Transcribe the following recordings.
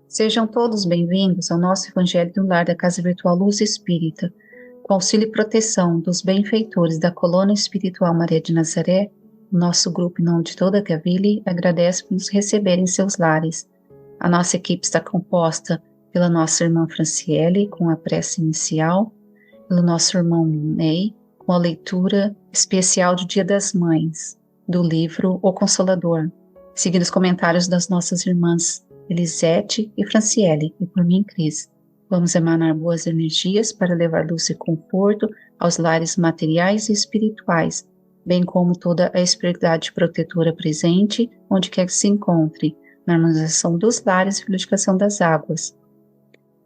Sejam todos bem-vindos ao nosso Evangelho do Lar da Casa Virtual Luz Espírita. Com auxílio e proteção dos benfeitores da Colônia Espiritual Maria de Nazaré, o nosso grupo, em nome de toda a Gavile, agradece por nos receber em seus lares. A nossa equipe está composta pela nossa irmã Franciele, com a prece inicial, pelo nosso irmão Ney, com a leitura especial do Dia das Mães, do livro O Consolador, seguindo os comentários das nossas irmãs Elisete e Franciele, e por mim, Cris. Vamos emanar boas energias para levar luz e conforto aos lares materiais e espirituais, bem como toda a espiritualidade protetora presente, onde quer que se encontre, na harmonização dos lares e fluidificação das águas.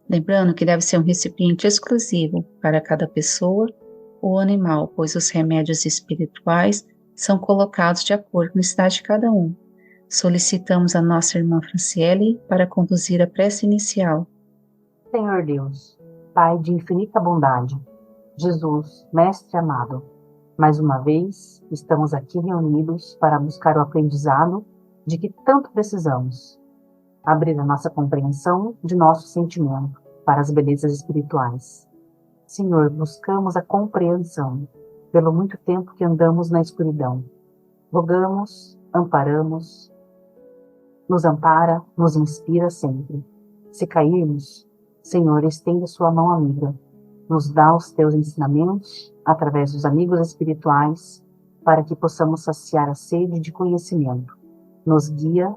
Lembrando que deve ser um recipiente exclusivo para cada pessoa ou animal, pois os remédios espirituais são colocados de acordo com a necessidade de cada um. Solicitamos a nossa irmã Franciele para conduzir a prece inicial. Senhor Deus, Pai de infinita bondade, Jesus, Mestre amado, mais uma vez estamos aqui reunidos para buscar o aprendizado de que tanto precisamos. Abrir a nossa compreensão de nosso sentimento para as belezas espirituais. Senhor, buscamos a compreensão pelo muito tempo que andamos na escuridão. Rogamos, amparamos, nos ampara, nos inspira sempre. Se cairmos, Senhor, estenda sua mão amiga. Nos dá os teus ensinamentos, através dos amigos espirituais, para que possamos saciar a sede de conhecimento. Nos guia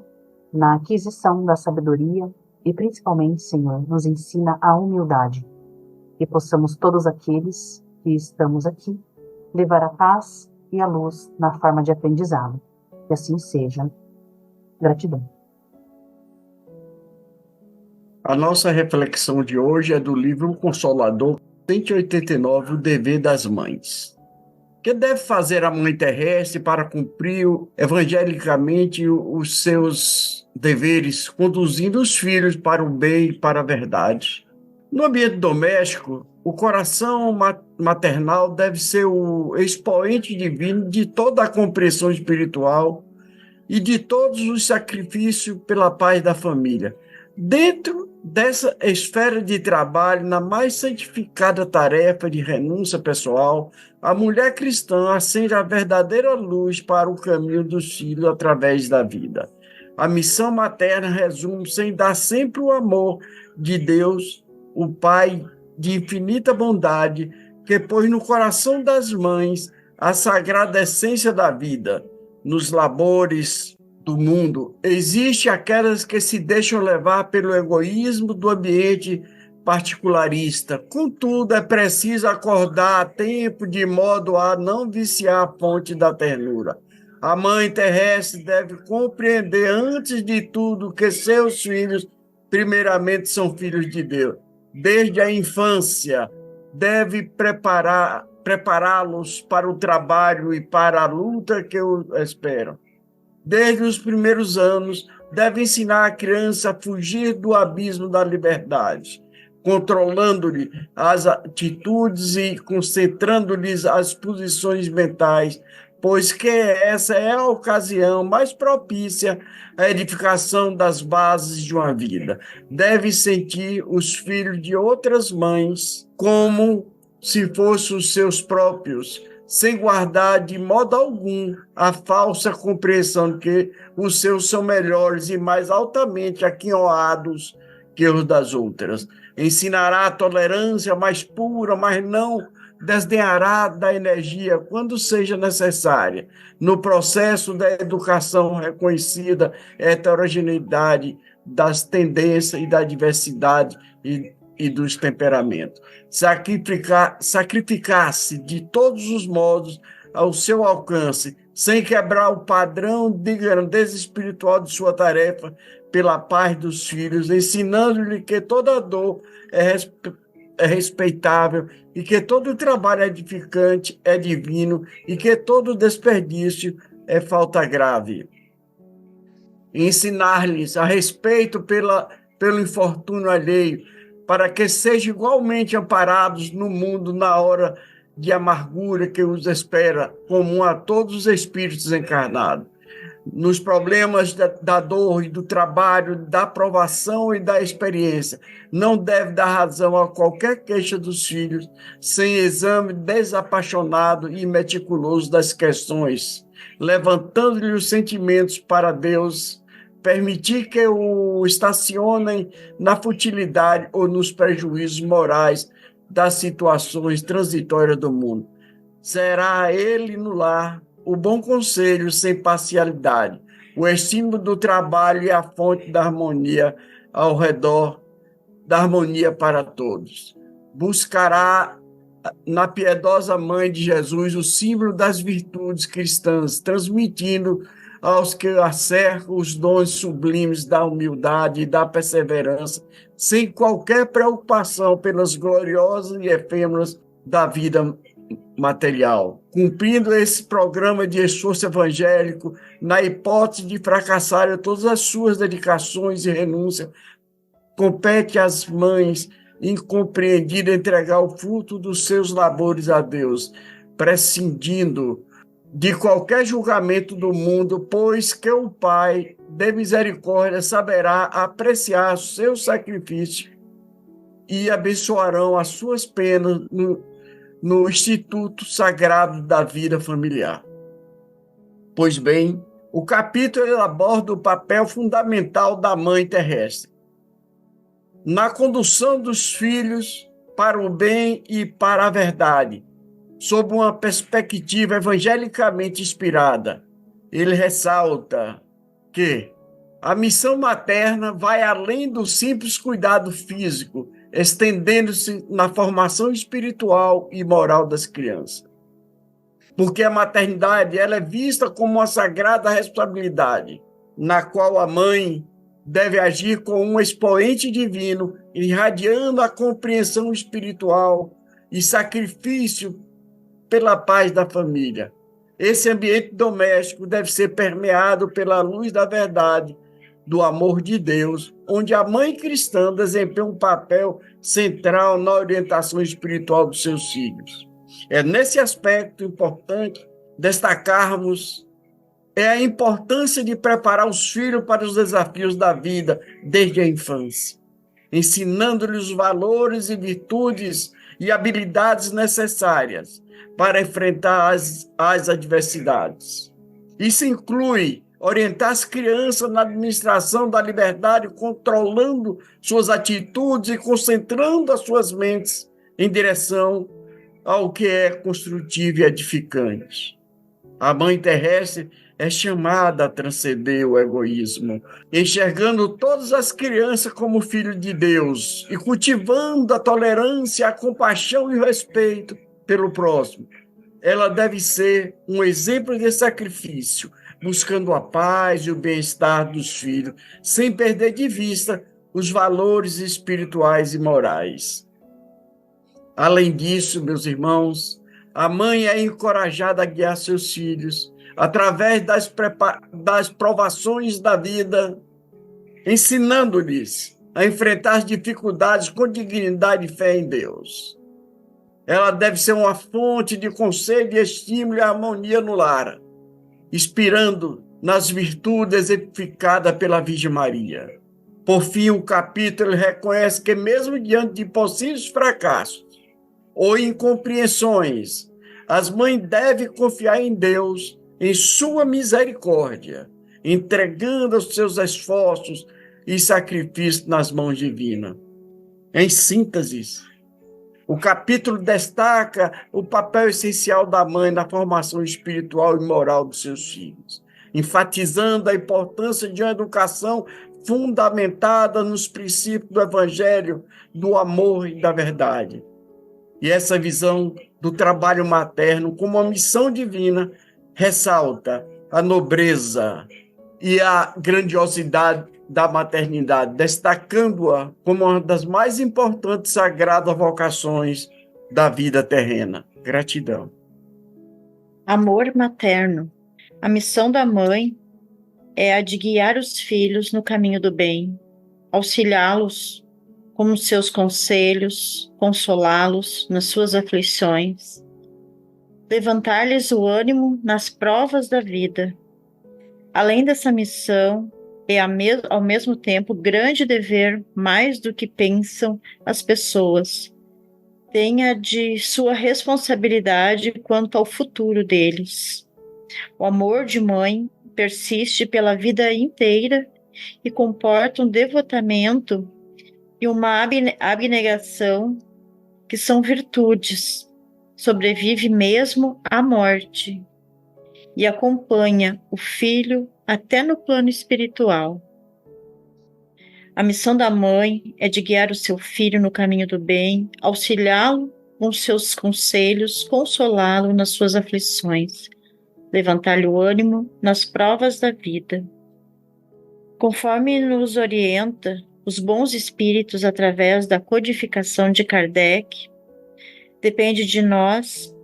na aquisição da sabedoria e, principalmente, Senhor, nos ensina a humildade. E possamos todos aqueles que estamos aqui levar a paz e a luz na forma de aprendizado. Que assim seja. Gratidão. A nossa reflexão de hoje é do livro O Consolador, 189, O Dever das Mães. O que deve fazer a mãe terrestre para cumprir evangelicamente os seus deveres, conduzindo os filhos para o bem e para a verdade? No ambiente doméstico, o coração maternal deve ser o expoente divino de toda a compreensão espiritual e de todos os sacrifícios pela paz da família. Dentro dessa esfera de trabalho, na mais santificada tarefa de renúncia pessoal, a mulher cristã acende a verdadeira luz para o caminho dos filhos através da vida. A missão materna resume-se em dar sempre o amor de Deus, o Pai de infinita bondade, que pôs no coração das mães a sagrada essência da vida. Nos labores do mundo, existem aquelas que se deixam levar pelo egoísmo do ambiente particularista. Contudo, é preciso acordar a tempo de modo a não viciar a fonte da ternura. A mãe terrestre deve compreender, antes de tudo, que seus filhos, primeiramente, são filhos de Deus. Desde a infância, deve prepará-los para o trabalho e para a luta que os esperam. Desde os primeiros anos, deve ensinar a criança a fugir do abismo da liberdade, controlando-lhe as atitudes e concentrando-lhes as posições mentais, pois que essa é a ocasião mais propícia à edificação das bases de uma vida. Deve sentir os filhos de outras mães como se fossem os seus próprios, sem guardar de modo algum a falsa compreensão de que os seus são melhores e mais altamente aquinhoados que os das outras. Ensinará a tolerância mais pura, mas não desdenhará da energia quando seja necessária. No processo da educação reconhecida, a heterogeneidade das tendências e da diversidade e dos temperamentos. Sacrificar-se de todos os modos ao seu alcance, sem quebrar o padrão de grandeza espiritual de sua tarefa pela paz dos filhos, ensinando-lhe que toda dor é respeitável e que todo trabalho edificante é divino e que todo desperdício é falta grave. Ensinar-lhes a respeito pelo infortúnio alheio, para que sejam igualmente amparados no mundo na hora de amargura que os espera, comum a todos os espíritos encarnados. nos problemas da dor e do trabalho, da provação e da experiência. Não deve dar razão a qualquer queixa dos filhos, sem exame desapaixonado e meticuloso das questões, levantando-lhe os sentimentos para Deus, permitir que o estacionem na futilidade ou nos prejuízos morais das situações transitórias do mundo. Será ele no lar o bom conselho sem parcialidade, o estímulo do trabalho e a fonte da harmonia ao redor, da harmonia para todos. Buscará na piedosa mãe de Jesus o símbolo das virtudes cristãs, transmitindo aos que a cercam os dons sublimes da humildade e da perseverança, sem qualquer preocupação pelas gloriosas e efêmeras da vida material. Cumprindo esse programa de esforço evangélico, na hipótese de fracassarem todas as suas dedicações e renúncias, compete às mães incompreendidas entregar o fruto dos seus labores a Deus, prescindindo de qualquer julgamento do mundo, pois que o Pai de misericórdia saberá apreciar seu sacrifício e abençoarão as suas penas no Instituto Sagrado da Vida Familiar. Pois bem, o capítulo aborda o papel fundamental da mãe terrestre na condução dos filhos para o bem e para a verdade, sob uma perspectiva evangelicamente inspirada. Ele ressalta que a missão materna vai além do simples cuidado físico, estendendo-se na formação espiritual e moral das crianças. Porque a maternidade ela é vista como uma sagrada responsabilidade, na qual a mãe deve agir como um expoente divino, irradiando a compreensão espiritual e sacrifício pela paz da família. Esse ambiente doméstico deve ser permeado pela luz da verdade, do amor de Deus, onde a mãe cristã desempenha um papel central na orientação espiritual dos seus filhos. É nesse aspecto importante destacarmos a importância de preparar os filhos para os desafios da vida desde a infância, ensinando-lhes os valores e virtudes e habilidades necessárias para enfrentar as adversidades. Isso inclui orientar as crianças na administração da liberdade, controlando suas atitudes e concentrando as suas mentes em direção ao que é construtivo e edificante. A mãe terrestre é chamada a transcender o egoísmo, enxergando todas as crianças como filhos de Deus e cultivando a tolerância, a compaixão e o respeito pelo próximo. Ela deve ser um exemplo de sacrifício, buscando a paz e o bem-estar dos filhos, sem perder de vista os valores espirituais e morais. Além disso, meus irmãos, a mãe é encorajada a guiar seus filhos através das provações da vida, ensinando-lhes a enfrentar as dificuldades com dignidade e fé em Deus. Ela deve ser uma fonte de conselho, de estímulo e harmonia no lar, inspirando nas virtudes exemplificadas pela Virgem Maria. Por fim, o capítulo reconhece que mesmo diante de possíveis fracassos ou incompreensões, as mães devem confiar em Deus, em sua misericórdia, entregando os seus esforços e sacrifícios nas mãos divinas. Em síntese, o capítulo destaca o papel essencial da mãe na formação espiritual e moral dos seus filhos, enfatizando a importância de uma educação fundamentada nos princípios do Evangelho, do amor e da verdade. E essa visão do trabalho materno como uma missão divina ressalta a nobreza e a grandiosidade da maternidade, destacando-a como uma das mais importantes sagradas vocações da vida terrena. Gratidão. Amor materno. A missão da mãe é a de guiar os filhos no caminho do bem, auxiliá-los com seus conselhos, consolá-los nas suas aflições, levantar-lhes o ânimo nas provas da vida, Além dessa missão, é ao mesmo tempo grande dever, mais do que pensam as pessoas. Tenha de sua responsabilidade quanto ao futuro deles. O amor de mãe persiste pela vida inteira e comporta um devotamento e uma abnegação que são virtudes. Sobrevive mesmo à morte e acompanha o filho até no plano espiritual. A missão da mãe é de guiar o seu filho no caminho do bem, auxiliá-lo com seus conselhos, consolá-lo nas suas aflições, levantar-lhe o ânimo nas provas da vida. Conforme nos orienta os bons espíritos através da codificação de Kardec, depende de nós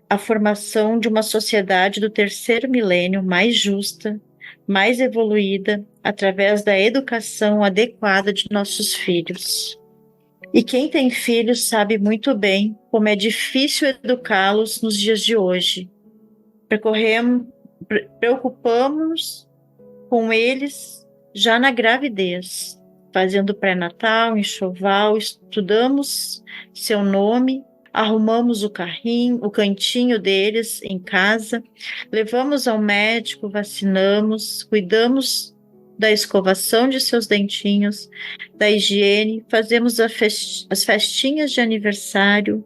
a formação de uma sociedade do terceiro milênio mais justa, mais evoluída, através da educação adequada de nossos filhos. E quem tem filhos sabe muito bem como é difícil educá-los nos dias de hoje. Preocupamos-nos com eles já na gravidez, fazendo pré-natal, enxoval, estudamos seu nome, arrumamos o carrinho, o cantinho deles em casa, levamos ao médico, vacinamos, cuidamos da escovação de seus dentinhos, da higiene, fazemos as festinhas de aniversário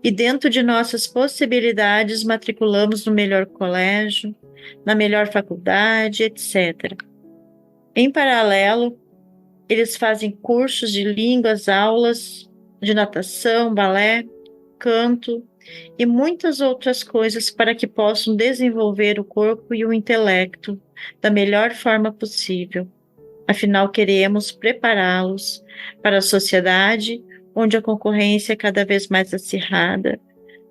e, dentro de nossas possibilidades, matriculamos no melhor colégio, na melhor faculdade, etc. Em paralelo, eles fazem cursos de línguas, aulas de natação, balé, canto e muitas outras coisas para que possam desenvolver o corpo e o intelecto da melhor forma possível. Afinal, queremos prepará-los para a sociedade, onde a concorrência é cada vez mais acirrada,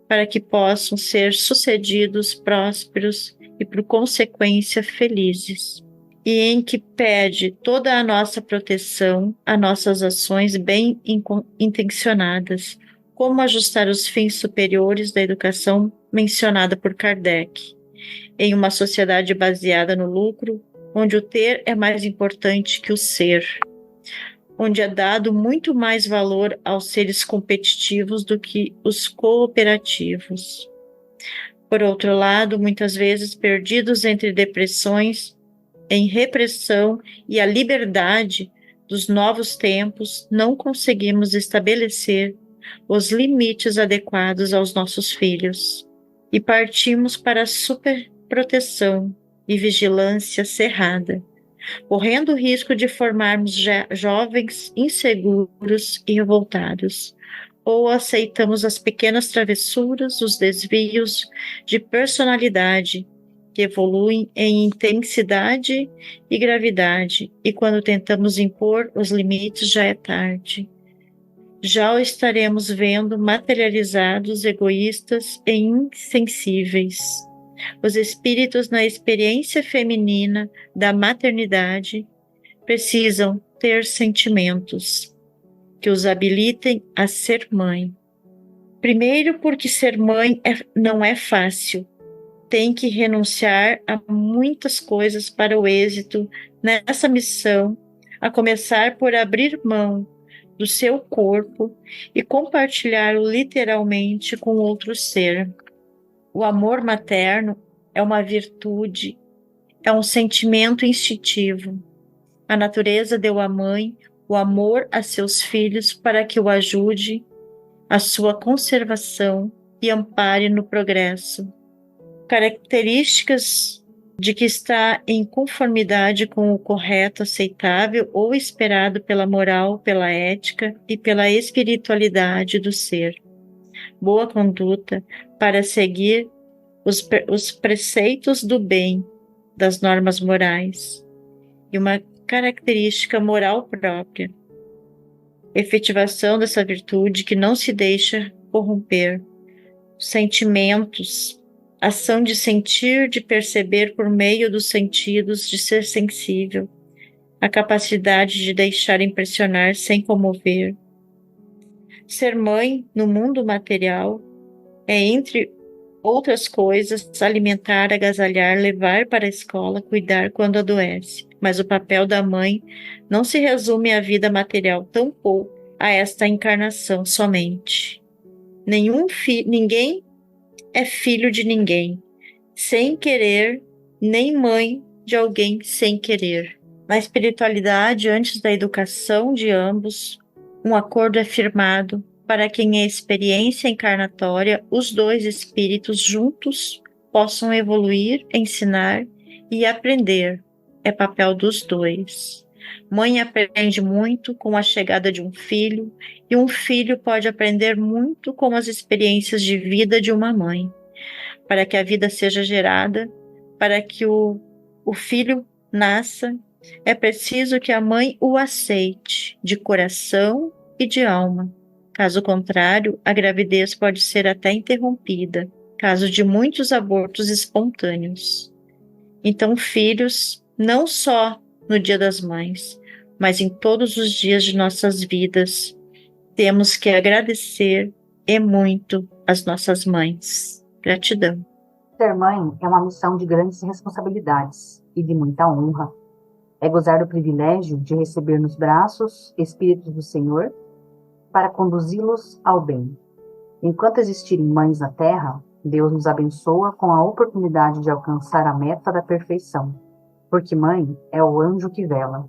para que possam ser sucedidos, prósperos e, por consequência, felizes. E em que pede toda a nossa proteção a nossas ações bem intencionadas, como ajustar os fins superiores da educação mencionada por Kardec, em uma sociedade baseada no lucro, onde o ter é mais importante que o ser, onde é dado muito mais valor aos seres competitivos do que os cooperativos. Por outro lado, muitas vezes perdidos entre depressões, em repressão e a liberdade dos novos tempos, não conseguimos estabelecer os limites adequados aos nossos filhos e partimos para a superproteção e vigilância cerrada, correndo o risco de formarmos jovens inseguros e revoltados, ou aceitamos as pequenas travessuras, os desvios de personalidade que evoluem em intensidade e gravidade, e quando tentamos impor os limites já é tarde. Já o estaremos vendo materializados, egoístas e insensíveis. Os espíritos na experiência feminina da maternidade precisam ter sentimentos que os habilitem a ser mãe. Primeiro, porque ser mãe não é fácil. Tem que renunciar a muitas coisas para o êxito nessa missão, a começar por abrir mão do seu corpo e compartilhá-lo literalmente com outro ser. O amor materno é uma virtude, é um sentimento instintivo. A natureza deu à mãe o amor a seus filhos para que o ajude a sua conservação e ampare no progresso. Características de que está em conformidade com o correto, aceitável ou esperado pela moral, pela ética e pela espiritualidade do ser. Boa conduta para seguir os preceitos do bem, das normas morais, e uma característica moral própria. Efetivação dessa virtude que não se deixa corromper. Sentimentos, ação de sentir, de perceber por meio dos sentidos, de ser sensível, a capacidade de deixar impressionar sem comover. Ser mãe no mundo material é entre outras coisas, alimentar, agasalhar, levar para a escola, cuidar quando adoece. Mas o papel da mãe não se resume à vida material, tampouco a esta encarnação somente. Ninguém é filho de ninguém, sem querer, nem mãe de alguém sem querer. Na espiritualidade, antes da educação de ambos, um acordo é firmado para que em experiência encarnatória os dois espíritos juntos possam evoluir, ensinar e aprender. É papel dos dois. Mãe aprende muito com a chegada de um filho, e um filho pode aprender muito com as experiências de vida de uma mãe. Para que a vida seja gerada, para que o filho nasça, é preciso que a mãe o aceite de coração e de alma. Caso contrário, a gravidez pode ser até interrompida, caso de muitos abortos espontâneos. Então, filhos, não só no Dia das Mães, mas em todos os dias de nossas vidas, temos que agradecer e muito as nossas mães. Gratidão. Ser mãe é uma missão de grandes responsabilidades e de muita honra. É gozar do privilégio de receber nos braços espíritos do Senhor para conduzi-los ao bem. Enquanto existirem mães na terra, Deus nos abençoa com a oportunidade de alcançar a meta da perfeição, porque mãe é o anjo que vela,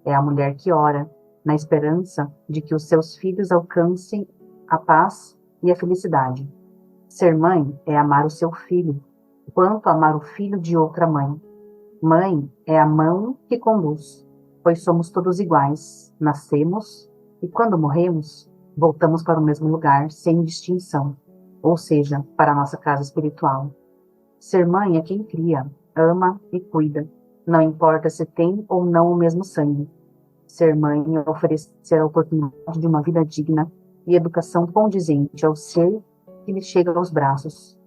é a mulher que ora, na esperança de que os seus filhos alcancem a paz e a felicidade. Ser mãe é amar o seu filho, quanto amar o filho de outra mãe. Mãe é a mão que conduz, pois somos todos iguais, nascemos e quando morremos, voltamos para o mesmo lugar, sem distinção, ou seja, para a nossa casa espiritual. Ser mãe é quem cria, ama e cuida, não importa se tem ou não o mesmo sangue. Ser mãe é oferecer a oportunidade de uma vida digna e educação condizente ao ser que lhe chega aos braços.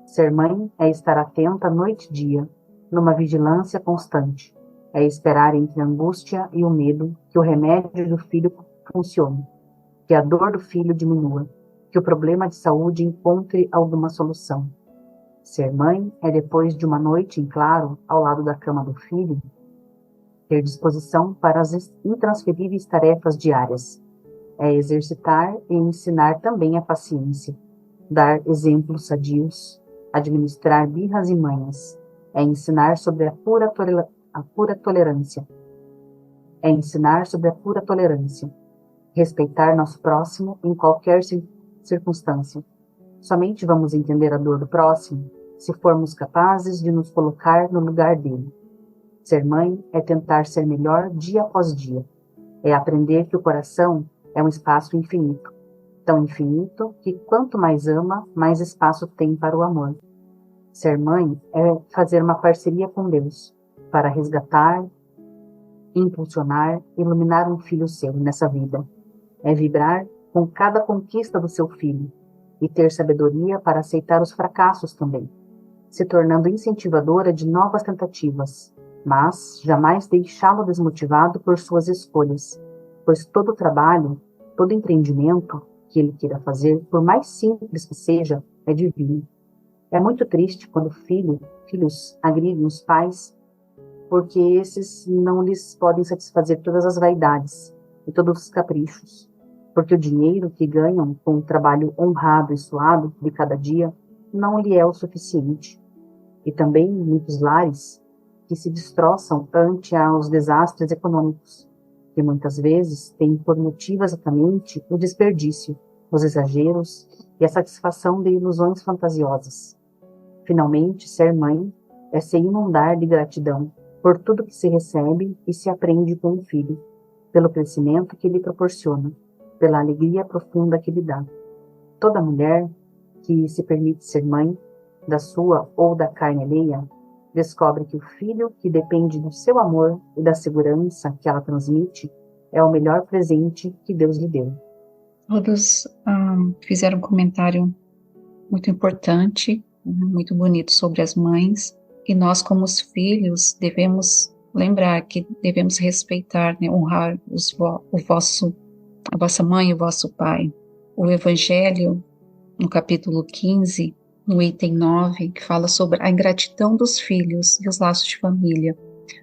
Ser mãe é estar atenta noite e dia, numa vigilância constante. É esperar entre a angústia e o medo que o remédio do filho funcione, que a dor do filho diminua, que o problema de saúde encontre alguma solução. Ser mãe é, depois de uma noite em claro, ao lado da cama do filho, ter disposição para as intransferíveis tarefas diárias. É exercitar e ensinar também a paciência, dar exemplos sadios, administrar birras e manhas, é ensinar sobre a pura tolerância. É ensinar sobre a pura tolerância, respeitar nosso próximo em qualquer circunstância. Somente vamos entender a dor do próximo se formos capazes de nos colocar no lugar dele. Ser mãe é tentar ser melhor dia após dia. É aprender que o coração é um espaço infinito, tão infinito que quanto mais ama, mais espaço tem para o amor. Ser mãe é fazer uma parceria com Deus para resgatar, impulsionar, iluminar um filho seu nessa vida. É vibrar com cada conquista do seu filho e ter sabedoria para aceitar os fracassos também, se tornando incentivadora de novas tentativas, mas jamais deixá-lo desmotivado por suas escolhas, pois todo trabalho, todo empreendimento que ele queira fazer, por mais simples que seja, é divino. É muito triste quando filhos agridem os pais, porque esses não lhes podem satisfazer todas as vaidades e todos os caprichos, porque o dinheiro que ganham com o trabalho honrado e suado de cada dia não lhe é o suficiente. E também muitos lares que se destroçam ante aos desastres econômicos, que muitas vezes têm por motivo exatamente o desperdício, os exageros e a satisfação de ilusões fantasiosas. Finalmente, ser mãe é se inundar de gratidão por tudo que se recebe e se aprende com o filho, pelo crescimento que lhe proporciona, pela alegria profunda que lhe dá. Toda mulher que se permite ser mãe, da sua ou da carne alheia, descobre que o filho que depende do seu amor e da segurança que ela transmite é o melhor presente que Deus lhe deu. Todos fizeram um comentário muito importante, muito bonito sobre as mães, e nós como os filhos devemos lembrar que devemos respeitar, né, honrar a vossa mãe e o vosso pai. O Evangelho, no capítulo 15, no item 9, que fala sobre a ingratidão dos filhos e os laços de família.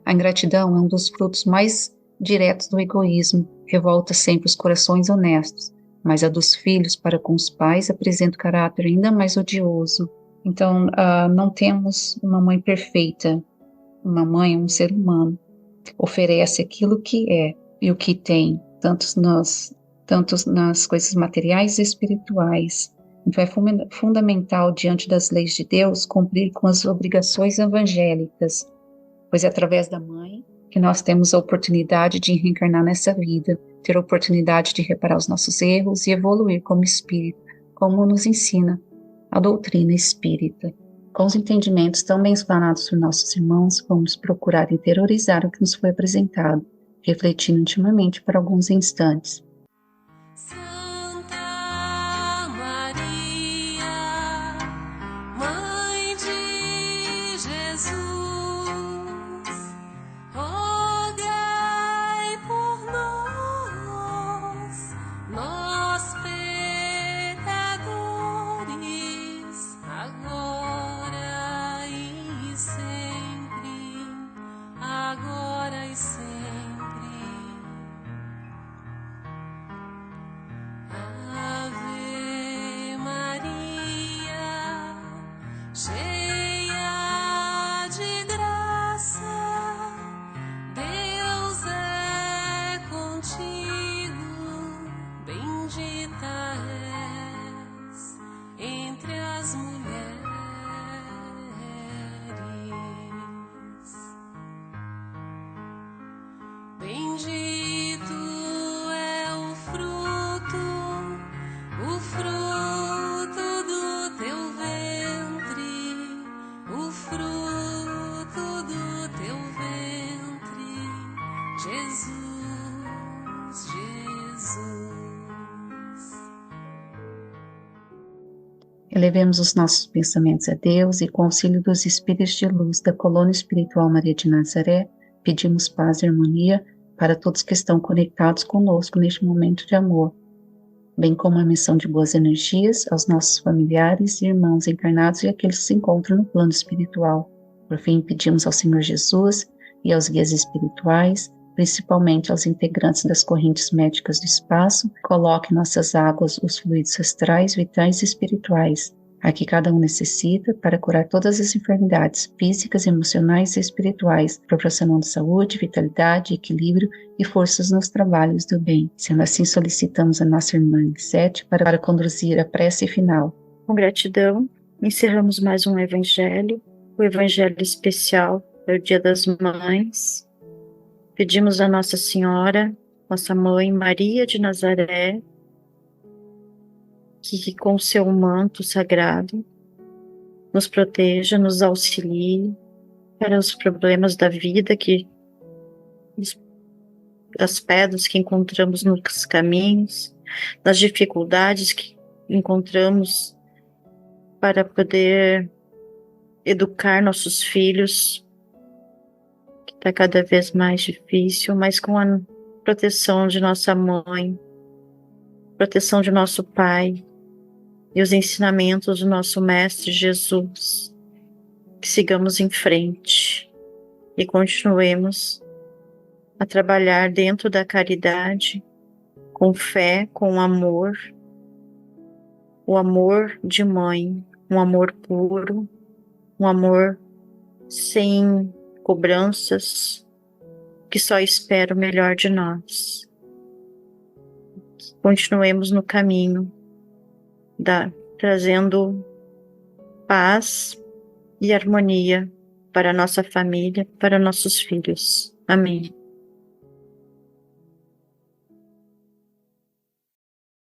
A ingratidão é um dos frutos mais diretos do egoísmo, revolta sempre os corações honestos, mas a dos filhos para com os pais apresenta um caráter ainda mais odioso. Então, não temos uma mãe perfeita. Uma mãe é um ser humano, oferece aquilo que é e o que tem, tanto nas coisas materiais e espirituais. Então é fundamental, diante das leis de Deus, cumprir com as obrigações evangélicas, pois é através da mãe que nós temos a oportunidade de reencarnar nessa vida, ter a oportunidade de reparar os nossos erros e evoluir como espírito, como nos ensina a doutrina espírita. Com os entendimentos tão bem explanados por nossos irmãos, vamos procurar interiorizar o que nos foi apresentado, refletindo intimamente por alguns instantes. Elevemos os nossos pensamentos a Deus e, com o auxílio dos espíritos de luz da colônia espiritual Maria de Nazaré, pedimos paz e harmonia para todos que estão conectados conosco neste momento de amor, bem como a missão de boas energias aos nossos familiares e irmãos encarnados e aqueles que se encontram no plano espiritual. Por fim, pedimos ao Senhor Jesus e aos guias espirituais, principalmente aos integrantes das correntes médicas do espaço, coloque em nossas águas os fluidos astrais, vitais e espirituais, a que cada um necessita para curar todas as enfermidades físicas, emocionais e espirituais, proporcionando saúde, vitalidade, equilíbrio e forças nos trabalhos do bem. Sendo assim, solicitamos a nossa irmã Elisete para conduzir a prece final. Com gratidão, encerramos mais um evangelho, o evangelho especial do Dia das Mães. Pedimos a Nossa Senhora, nossa Mãe Maria de Nazaré, que com seu manto sagrado nos proteja, nos auxilie para os problemas da vida, as pedras que encontramos nos caminhos, das dificuldades que encontramos para poder educar nossos filhos, que está cada vez mais difícil, mas com a proteção de nossa mãe, proteção de nosso pai e os ensinamentos do nosso Mestre Jesus, que sigamos em frente e continuemos a trabalhar dentro da caridade, com fé, com amor, o amor de mãe, um amor puro, um amor sem cobranças, que só espera o melhor de nós. Continuemos no caminho, trazendo paz e harmonia para a nossa família, para nossos filhos. Amém.